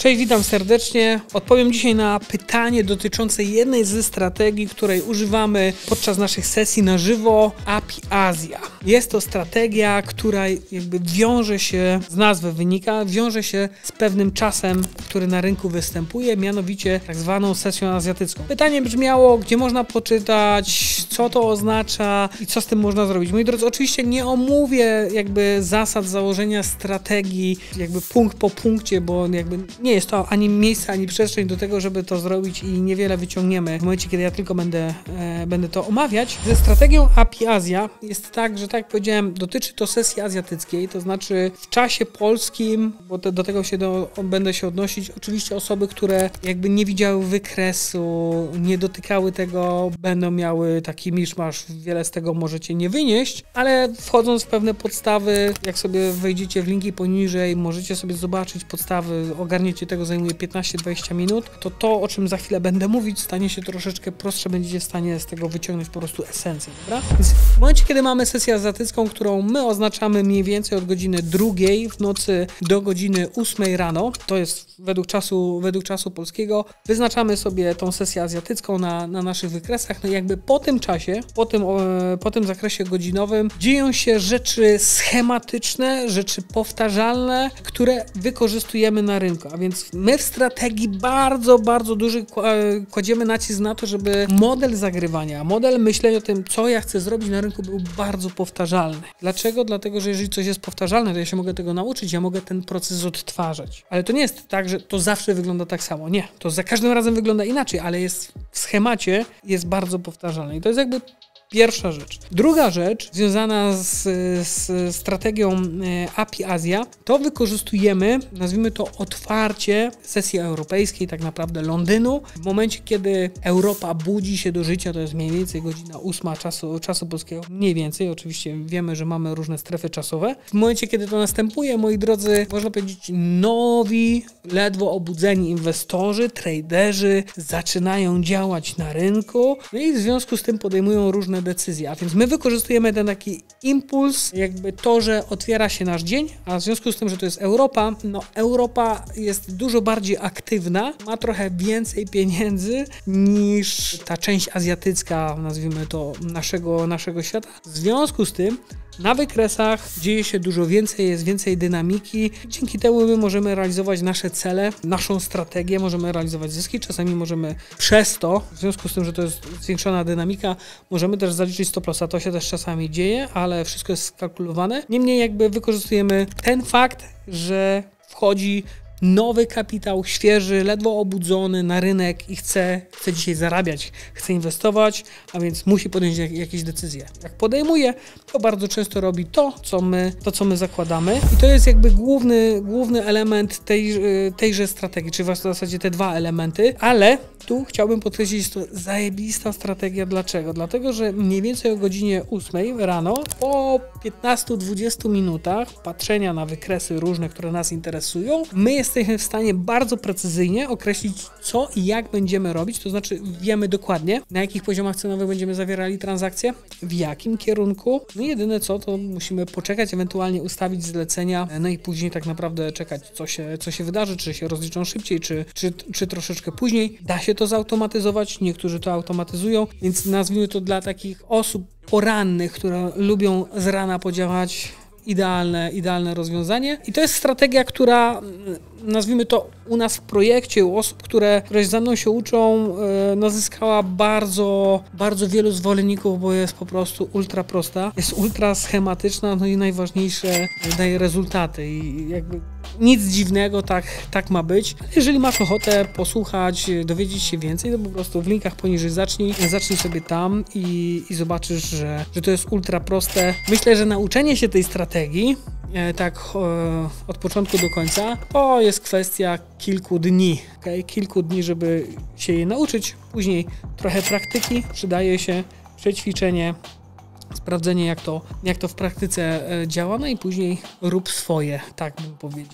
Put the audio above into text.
Cześć, witam serdecznie. Odpowiem dzisiaj na pytanie dotyczące jednej ze strategii, której używamy podczas naszych sesji na żywo, API Azja. Jest to strategia, która jakby wiąże się, z nazwy wynika, wiąże się z pewnym czasem, który na rynku występuje, mianowicie tak zwaną sesją azjatycką. Pytanie brzmiało, gdzie można poczytać, co to oznacza i co z tym można zrobić. Moi drodzy, oczywiście nie omówię jakby zasad założenia strategii, jakby punkt po punkcie, bo jakby nie jest to ani miejsce, ani przestrzeń do tego, żeby to zrobić i niewiele wyciągniemy w momencie, kiedy ja tylko będę to omawiać. Ze strategią API Azja jest tak, że tak jak powiedziałem, dotyczy to sesji azjatyckiej, to znaczy w czasie polskim, bo do tego będę się odnosić, oczywiście osoby, które jakby nie widziały wykresu, nie dotykały tego, będą miały taki miszmasz, wiele z tego możecie nie wynieść, ale wchodząc w pewne podstawy, jak sobie wejdziecie w linki poniżej, możecie sobie zobaczyć podstawy, ogarniecie tego, zajmuje 15-20 minut, to, o czym za chwilę będę mówić, stanie się troszeczkę prostsze, będziecie w stanie z tego wyciągnąć po prostu esencję, dobra? Więc w momencie, kiedy mamy sesję azjatycką, którą my oznaczamy mniej więcej od godziny 2 w nocy do godziny 8 rano, to jest według czasu polskiego, wyznaczamy sobie tą sesję azjatycką na naszych wykresach, no i jakby po tym czasie, po tym zakresie godzinowym dzieją się rzeczy schematyczne, rzeczy powtarzalne, które wykorzystujemy na rynku, a więc my w strategii bardzo duży kładziemy nacisk na to, żeby model zagrywania, model myślenia o tym, co ja chcę zrobić na rynku, był bardzo powtarzalny. Dlaczego? Dlatego, że jeżeli coś jest powtarzalne, to ja się mogę tego nauczyć, ja mogę ten proces odtwarzać. Ale to nie jest tak, że to zawsze wygląda tak samo. Nie, to za każdym razem wygląda inaczej, ale jest w schemacie, jest bardzo powtarzalne. I to jest jakby pierwsza rzecz. Druga rzecz związana z strategią API Azja, to wykorzystujemy, nazwijmy to otwarcie sesji europejskiej, tak naprawdę Londynu. W momencie, kiedy Europa budzi się do życia, to jest mniej więcej godzina 8 czasu polskiego, mniej więcej, oczywiście wiemy, że mamy różne strefy czasowe. W momencie, kiedy to następuje, moi drodzy, można powiedzieć, nowi, ledwo obudzeni inwestorzy, traderzy zaczynają działać na rynku, no i w związku z tym podejmują różne decyzje, a więc my wykorzystujemy ten taki impuls, jakby to, że otwiera się nasz dzień, a w związku z tym, że to jest Europa, no Europa jest dużo bardziej aktywna, ma trochę więcej pieniędzy niż ta część azjatycka, nazwijmy to, naszego świata. W związku z tym na wykresach dzieje się dużo więcej, jest więcej dynamiki. Dzięki temu my możemy realizować nasze cele, naszą strategię, możemy realizować zyski. Czasami możemy przez to, w związku z tym, że to jest zwiększona dynamika, możemy też zaliczyć stop lossa. To się też czasami dzieje, ale wszystko jest skalkulowane. Niemniej jakby wykorzystujemy ten fakt, że wchodzi nowy kapitał, świeży, ledwo obudzony na rynek i chce dzisiaj zarabiać, chce inwestować, a więc musi podjąć jakieś decyzje. Jak podejmuje, to bardzo często robi to, co my zakładamy i to jest jakby główny element tejże strategii, czy w zasadzie te dwa elementy, ale tu chciałbym podkreślić, że to zajebista strategia. Dlaczego? Dlatego, że mniej więcej o godzinie 8 rano, po 15-20 minutach patrzenia na wykresy różne, które nas interesują, my jesteśmy w stanie bardzo precyzyjnie określić, co i jak będziemy robić, to znaczy wiemy dokładnie, na jakich poziomach cenowych będziemy zawierali transakcje, w jakim kierunku. No i jedyne co, to musimy poczekać, ewentualnie ustawić zlecenia, no i później tak naprawdę czekać, co się wydarzy, czy się rozliczą szybciej, czy troszeczkę później. Da się to zautomatyzować, niektórzy to automatyzują, więc nazwijmy to dla takich osób porannych, które lubią z rana podziałać, idealne rozwiązanie. I to jest strategia, która, nazwijmy to, u nas w projekcie, u osób, które ze mną się uczą, no zyskała bardzo wielu zwolenników, bo jest po prostu ultra prosta, jest ultra schematyczna, no i najważniejsze, daje rezultaty i jakby nic dziwnego, tak ma być. Jeżeli masz ochotę posłuchać, dowiedzieć się więcej, to po prostu w linkach poniżej zacznij sobie tam i zobaczysz, że to jest ultra proste. Myślę, że nauczenie się tej strategii od początku do końca, to jest kwestia kilku dni, kilku dni, żeby się jej nauczyć. Później trochę praktyki, przydaje się przećwiczenie, sprawdzenie jak to w praktyce działa, no i później rób swoje, tak bym powiedział.